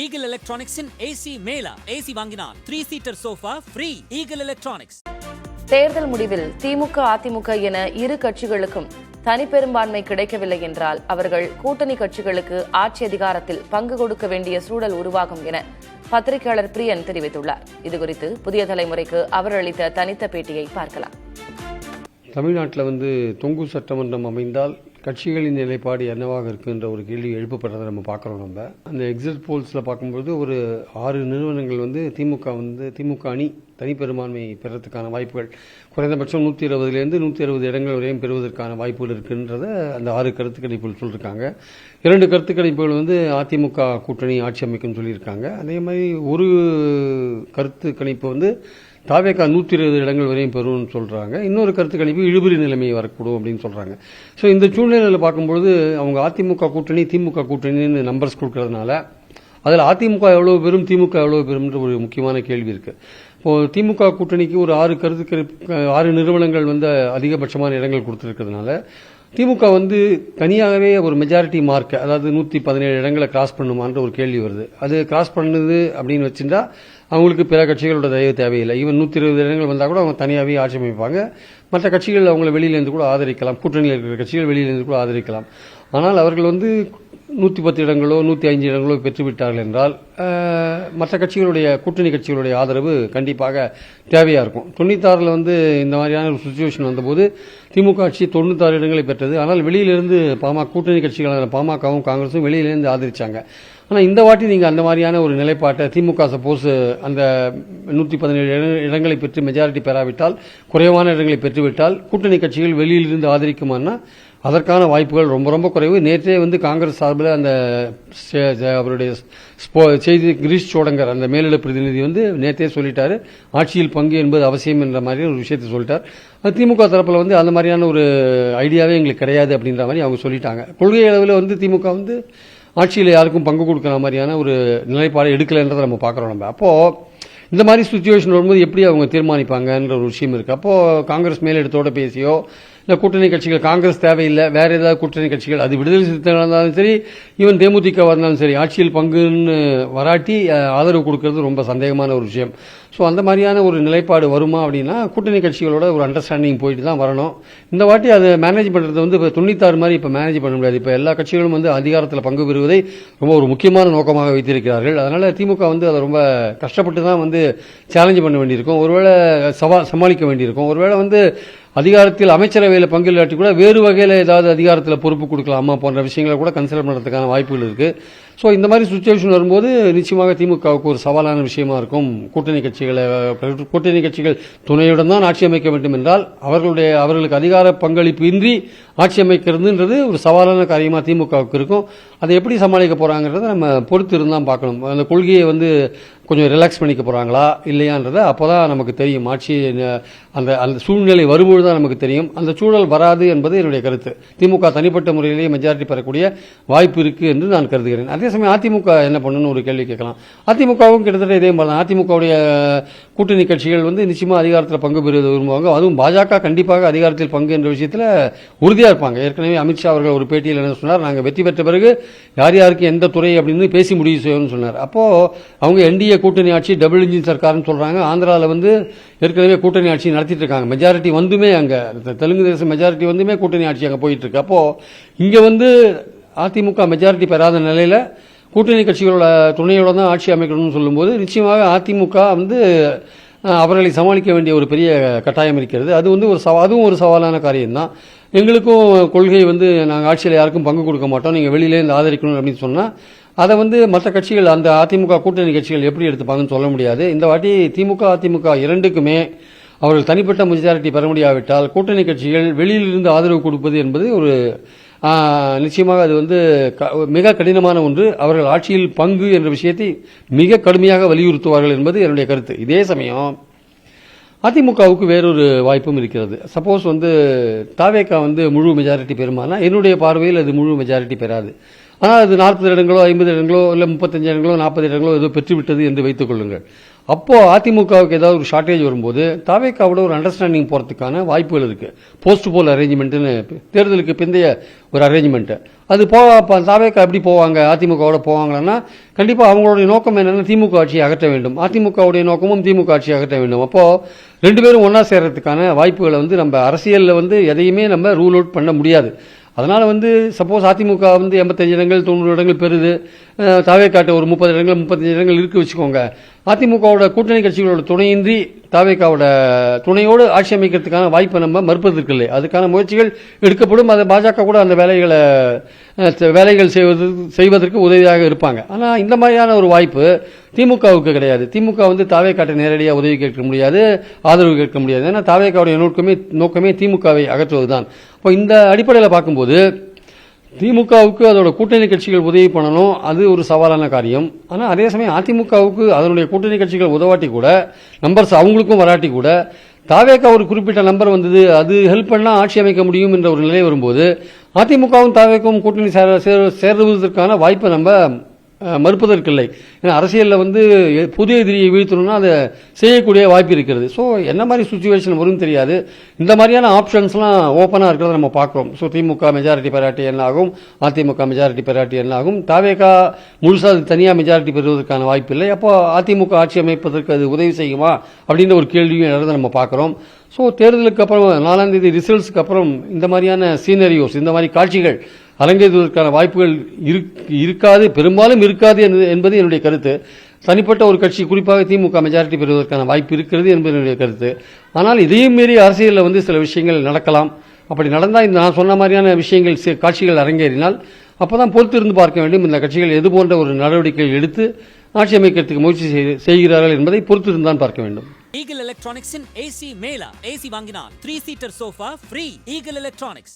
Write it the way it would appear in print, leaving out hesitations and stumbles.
Eagle Electronics in AC Mela. AC வாங்கினால் 3-seater sofa free. Eagle Electronics. தேர்தல் முடிவில் திமுக அதிமுக என இரு கட்சிகளுக்கும் தனிப்பெரும்பான்மை கிடைக்கவில்லை என்றால் அவர்கள் கூட்டணி கட்சிகளுக்கு ஆட்சி அதிகாரத்தில் பங்கு கொடுக்க வேண்டிய சூழல் உருவாகும் என பத்திரிகையாளர் பிரியன் தெரிவித்துள்ளார். இதுகுறித்து புதிய தலைமுறைக்கு அவர் அளித்த தனித்த பேட்டியை பார்க்கலாம். தமிழ்நாட்டில் தொங்கு சட்டமன்றம் அமைந்தால் கட்சிகளின் நிலைப்பாடு என்னவாக இருக்குன்ற ஒரு கேள்வி எழுப்பப்பட்டதை நம்ம பார்க்குறோம். நம்ம அந்த எக்ஸிட் போல்ஸில் பார்க்கும்போது ஒரு 6 நிறுவனங்கள் திமுக அணி தனிப்பெரும்பான்மை பெறத்துக்கான வாய்ப்புகள் குறைந்தபட்சம் 120 160 இடங்கள் வரையும் பெறுவதற்கான வாய்ப்புகள் இருக்குன்றத அந்த 6 கருத்து கணிப்புகள் சொல்லியிருக்காங்க. 2 கருத்து கணிப்புகள் அதிமுக கூட்டணி ஆட்சி அமைக்கும் சொல்லியிருக்காங்க. அதே மாதிரி ஒரு கருத்து கணிப்பு தாவேகா 120 இடங்கள் வரையும் பெறும்னு சொல்றாங்க. இன்னொரு கருத்து கணிப்பு இழுபறி நிலைமை வரக்கூடும் அப்படின்னு சொல்றாங்க. ஸோ இந்த சூழ்நிலையில் பார்க்கும்பொழுது அவங்க அதிமுக கூட்டணி திமுக கூட்டணின்னு நம்பர்ஸ் கொடுக்கறதுனால அதில் அதிமுக எவ்வளவு பெறும் திமுக எவ்வளவு பெறும்ன்ற ஒரு முக்கியமான கேள்வி இருக்கு. இப்போ திமுக கூட்டணிக்கு ஒரு 6 நிறுவனங்கள் அதிகபட்சமான இடங்கள் கொடுத்திருக்கிறதுனால திமுக தனியாகவே ஒரு மெஜாரிட்டி மார்க், அதாவது 117 இடங்களை கிராஸ் பண்ணுமான்ற ஒரு கேள்வி வருது. அது கிராஸ் பண்ணுது அப்படின்னு வச்சுட்டா அவங்களுக்கு பிற கட்சிகளோட தயவு தேவையில்லை. ஈவன் 120 இடங்கள் வந்தால் கூட அவங்க தனியாகவே ஆட்சி அமைப்பாங்க. மற்ற கட்சிகள் அவங்களை வெளியிலேருந்து கூட ஆதரிக்கலாம், கூட்டணியில் இருக்கிற கட்சிகள் வெளியிலேருந்து கூட ஆதரிக்கலாம். ஆனால் அவர்கள் 110 இடங்களோ 105 இடங்களோ பெற்றுவிட்டார்கள் என்றால் மற்ற கட்சிகளுடைய கூட்டணி கட்சிகளுடைய ஆதரவு கண்டிப்பாக தேவையாக இருக்கும். 96 இந்த மாதிரியான ஒரு சுச்சுவேஷன் வந்தபோது திமுக ஆட்சி 96 இடங்களை பெற்றது. ஆனால் வெளியிலிருந்து கூட்டணி கட்சிகளான பாமகவும் காங்கிரஸும் வெளியிலிருந்து ஆதரிச்சாங்க. ஆனால் இந்த வாட்டி நீங்கள் அந்த மாதிரியான ஒரு நிலைப்பாட்டை திமுக சப்போஸ் அந்த 117 இடங்களை பெற்று மெஜாரிட்டி பெறாவிட்டால், குறைவான இடங்களை பெற்றுவிட்டால் கூட்டணி கட்சிகள் வெளியிலிருந்து ஆதரிக்குமானா அதற்கான வாய்ப்புகள் ரொம்ப ரொம்ப குறைவு. நேற்றே காங்கிரஸ் சார்பில் அந்த அவருடைய செய்தி கிரீஷ் சோடங்கர் அந்த மேலிட பிரதிநிதி நேற்றே சொல்லிட்டாரு, ஆட்சியில் பங்கு என்பது அவசியம் என்ற மாதிரி ஒரு விஷயத்தை சொல்லிட்டார். திமுக தரப்பில் அந்த மாதிரியான ஒரு ஐடியாவே எங்களுக்கு கிடையாது அப்படின்ற மாதிரி அவங்க சொல்லிட்டாங்க. கொள்கை அளவில் திமுக ஆட்சியில் யாருக்கும் பங்கு கொடுக்கிற மாதிரியான ஒரு நிலைப்பாடு எடுக்கலைன்றதை நம்ம பார்க்குறோம். அப்போ இந்த மாதிரி சுச்சுவேஷன் வரும்போது எப்படி அவங்க தீர்மானிப்பாங்கன்ற ஒரு விஷயம் இருக்கு. அப்போ காங்கிரஸ் மேலிடத்தோட பேசியோ இல்லை கூட்டணி கட்சிகள் காங்கிரஸ் தேவையில்லை வேற ஏதாவது கூட்டணி கட்சிகள், அது விடுதலை சிறுத்தைகளாக இருந்தாலும் சரி ஈவன் தேமுதிக இருந்தாலும் சரி, ஆட்சியில் பங்குன்னு வராட்டி ஆதரவு கொடுக்கறது ரொம்ப சந்தேகமான ஒரு விஷயம். ஸோ அந்த மாதிரியான ஒரு நிலைப்பாடு வருமா அப்படின்னா கூட்டணி கட்சிகளோட ஒரு அண்டர்ஸ்டாண்டிங் போயிட்டு தான் வரணும். இந்த வாட்டி அதை மேனேஜ் பண்ணுறது இப்போ 96 மாதிரி இப்போ மேனேஜ் பண்ண முடியாது. இப்போ எல்லா கட்சிகளும் அதிகாரத்தில் பங்கு பெறுவதை ரொம்ப ஒரு முக்கியமான நோக்கமாக வைத்திருக்கிறார்கள். அதனால திமுக அதை ரொம்ப கஷ்டப்பட்டு தான் சேலஞ்ச் பண்ண வேண்டியிருக்கும், ஒருவேளை சமாளிக்க வேண்டியிருக்கும். ஒருவேளை அதிகாரத்தில் அமைச்சரவையில் பங்கு இல்லாட்டி கூட வேறு வகையில் ஏதாவது அதிகாரத்தில் பொறுப்பு கொடுக்கலாமா போன்ற விஷயங்களை கூட கன்சிடர் பண்ணுறதுக்கான வாய்ப்புகள் இருக்கு. ஸோ இந்த மாதிரி சுச்சுவேஷன் வரும்போது நிச்சயமாக திமுகவுக்கு ஒரு சவாலான விஷயமா இருக்கும். கூட்டணி கட்சிகள் துணையுடன் தான் ஆட்சி அமைக்க வேண்டும் என்றால் அவர்களுக்கு அதிகார பங்களிப்பு இன்றி ஆட்சி அமைக்கிறதுன்றது ஒரு சவாலான காரியமா திமுகவுக்கு இருக்கும். அதை எப்படி சமாளிக்க போறாங்கிறத நம்ம பொறுத்து இருந்தால் பார்க்கணும். அந்த கொள்கையை கொஞ்சம் ரிலாக்ஸ் பண்ணிக்க போறாங்களா இல்லையான்றதை அப்போதான் நமக்கு தெரியும். ஆட்சி அந்த சூழ்நிலை வரும்போது தான் நமக்கு தெரியும். அந்த சூழல் வராது என்பது என்னுடைய கருத்து. திமுக தனிப்பட்ட முறையிலேயே மெஜாரிட்டி பெறக்கூடிய வாய்ப்பு இருக்கு என்று நான் கருதுகிறேன். அதே சமயம் அதிமுக என்ன பண்ணணும்னு ஒரு கேள்வி கேட்கலாம். அதிமுகவும் கிட்டத்தட்ட இதே மாதிரி அதிமுகவுடைய கூட்டணி கட்சிகள் நிச்சயமா அதிகாரத்தில் பங்கு பெறுவது விரும்புவாங்க. அதுவும் பாஜக கண்டிப்பாக அதிகாரத்தில் பங்கு என்ற விஷயத்தில் உறுதியா இருப்பாங்க. ஏற்கனவே அமித்ஷா அவர்கள் ஒரு பேட்டியில் என்ன சொன்னார், நாங்கள் வெற்றி பெற்ற பிறகு யார் யாருக்கு எந்த துறை அப்படின்னு பேசி முடிவு செய்யணும்னு சொன்னார். அப்போ அவங்க என்டிஏ கூட்டணி ஆட்சி டபுள் இன்ஜின் சர்க்கார்னு சொல்றாங்க. ஆந்திராவில் ஏற்கனவே கூட்டணி ஆட்சி நடத்திட்டு இருக்காங்க. மெஜாரிட்டி அங்க தெலுங்கு தேசம் மெஜாரிட்டி கூட்டணி ஆட்சி அங்க போயிட்டு இருக்கு. அப்போ இங்க அதிமுக மெஜாரிட்டி பெறாத நிலையில கூட்டணி கட்சிகளோட துணையோட தான் ஆட்சி அமைக்கணும்னு சொல்லும்போது நிச்சயமாக அதிமுக அவர்களை சமாளிக்க வேண்டிய ஒரு பெரிய கட்டாயம் இருக்கிறது. அது அதுவும் ஒரு சவாலான காரியம்தான். எங்களுக்கும் கொள்கை நாங்கள் ஆட்சியில் யாருக்கும் பங்கு கொடுக்க மாட்டோம், நீங்க வெளியிலேருந்து ஆதரிக்கணும் அப்படின்னு சொன்னா அதை மற்ற கட்சிகள் அந்த அதிமுக கூட்டணி கட்சிகள் எப்படி எடுத்துப்பாங்கன்னு சொல்ல முடியாது. இந்த வாட்டி திமுக அதிமுக இரண்டுக்குமே அவர்கள் தனிப்பட்ட மெஜாரிட்டி பெற முடியாவிட்டால் கூட்டணி கட்சிகள் வெளியிலிருந்து ஆதரவு கொடுப்பது என்பது ஒரு நிச்சயமாக அது மிக கடினமான ஒன்று. அவர்கள் ஆட்சியில் பங்கு என்ற விஷயத்தை மிக கடுமையாக வலியுறுத்துவார்கள் என்பது என்னுடைய கருத்து. இதே சமயம் அதிமுகவுக்கு வேறொரு வாய்ப்பும் இருக்கிறது. சப்போஸ் தாவேகா முழு மெஜாரிட்டி பெறுமானா என்னுடைய பார்வையில் அது முழு மெஜாரிட்டி பெறாது. ஆனால் அது 40 இடங்களோ 50 இடங்களோ இல்லை 35 இடங்களோ 40 இடங்களோ ஏதோ பெற்றுவிட்டது என்று வைத்துக் கொள்ளுங்கள். அப்போ அதிமுகவுக்கு ஏதாவது ஒரு ஷார்ட்டேஜ் வரும்போது தாவேக்காவோட ஒரு அண்டர்ஸ்டாண்டிங் போறதுக்கான வாய்ப்புகள் இருக்கு. போஸ்ட் போல் அரேஞ்ச்மெண்ட்னு தேர்தலுக்கு பிந்தைய ஒரு அரேஞ்ச்மெண்ட். அது தாவேக்கா எப்படி போவாங்க, அதிமுகவோட போவாங்கன்னா கண்டிப்பா அவங்களுடைய நோக்கம் என்னன்னா திமுக ஆட்சியை அகற்ற வேண்டும். அதிமுகவுடைய நோக்கமும் திமுக ஆட்சியை அகற்ற வேண்டும். அப்போ ரெண்டு பேரும் ஒன்னா சேர்றதுக்கான வாய்ப்புகளை நம்ம அரசியல்ல எதையுமே நம்ம ரூல் அவுட் பண்ண முடியாது. அதனால சப்போஸ் அதிமுக 85 இடங்கள் 90 இடங்கள் பெறுது, தாவேக்காட்ட ஒரு 30 இடங்கள் 35 இடங்கள் இருக்கு வச்சுக்கோங்க. அதிமுகவோட கூட்டணி கட்சிகளோட துணையின்றி தாவேக்காவோட துணையோடு ஆட்சி அமைக்கிறதுக்கான வாய்ப்பை நம்ம மறுப்பதற்கு இல்லை. அதுக்கான முயற்சிகள் எடுக்கப்படும். அதை பாஜக கூட அந்த வேலைகள் செய்வதற்கு உதவியாக இருப்பாங்க. ஆனா இந்த மாதிரியான ஒரு வாய்ப்பு திமுகவுக்கு கிடையாது. திமுக தாவேக்காட்ட நேரடியாக உதவி கேட்க முடியாது, ஆதரவு கேட்க முடியாது. ஏன்னா தாவேக்காவுடைய நோக்கமே திமுகவை அகற்றுவதுதான். இப்போ இந்த அடிப்படையில் பார்க்கும்போது திமுகவுக்கு அதோட கூட்டணி கட்சிகள் உதவி பண்ணணும், அது ஒரு சவாலான காரியம். ஆனால் அதே சமயம் அதிமுகவுக்கு அதனுடைய கூட்டணி கட்சிகள் உதவாட்டி கூட, நம்பர்ஸ் அவங்களுக்கும் வராட்டி கூட, தாவேக்கா ஒரு குறிப்பிட்ட நம்பர் வந்தது, அது ஹெல்ப் பண்ணா ஆட்சி அமைக்க முடியும் என்ற ஒரு நிலை வரும்போது அதிமுகவும் தாவேக்காவும் கூட்டணி சேருவதற்கான வாய்ப்பை நம்ம மறுப்பதற்கில்லை. ஏன்னா அரசியலில் புதிய எதிரியை வீழ்த்தணும்னா அதை செய்யக்கூடிய வாய்ப்பு இருக்கிறது. ஸோ என்ன மாதிரி சுச்சுவேஷன் வரும்னு தெரியாது. இந்த மாதிரியான ஆப்ஷன்ஸ்லாம் ஓப்பனாக இருக்கிறத நம்ம பார்க்குறோம். ஸோ திமுக மெஜாரிட்டி பெராட்டி என்ன ஆகும், அதிமுக மெஜாரிட்டி பெராட்டி என்ன ஆகும், தாவேக்கா முழுசாக தனியாக மெஜாரிட்டி பெறுவதற்கான வாய்ப்பு இல்லை. அப்போ அதிமுக ஆட்சி அமைப்பதற்கு அது உதவி செய்யுமா அப்படின்ற ஒரு கேள்வியும் நம்ம பார்க்குறோம். ஸோ தேர்தலுக்கு அப்புறம் 4ஆம் தேதி ரிசல்ட்ஸ்க்கு அப்புறம் இந்த மாதிரியான சீனரியோஸ், இந்த மாதிரி காட்சிகள் அரங்கேறுவதற்கான வாய்ப்புகள் இருக்காது, பெரும்பாலும் இருக்காது என்பது என்னுடைய கருத்து. தனிப்பட்ட ஒரு கட்சி, குறிப்பாக திமுக மெஜாரிட்டி பெறுவதற்கான வாய்ப்பு இருக்கிறது என்பது என்னுடைய கருத்து. ஆனால் இதையும் மீறி அரசியலில் சில விஷயங்கள் நடக்கலாம். அப்படி நடந்தால் இந்த நான் சொன்ன மாதிரியான விஷயங்கள் காட்சிகள் அரங்கேறினால் அப்போதான் பொறுத்து இருந்து பார்க்க வேண்டும். இந்த கட்சிகள் எது போன்ற ஒரு நடவடிக்கைகள் எடுத்து ஆட்சி அமைக்கிறதுக்கு முயற்சி செய்கிறார்கள் என்பதை பொறுத்து இருந்தான் பார்க்க வேண்டும். ஈகிள் எலக்ட்ரானிக்ஸின் AC மேலா. AC வாங்கினால் 3 seater sofa free. Eagle electronics.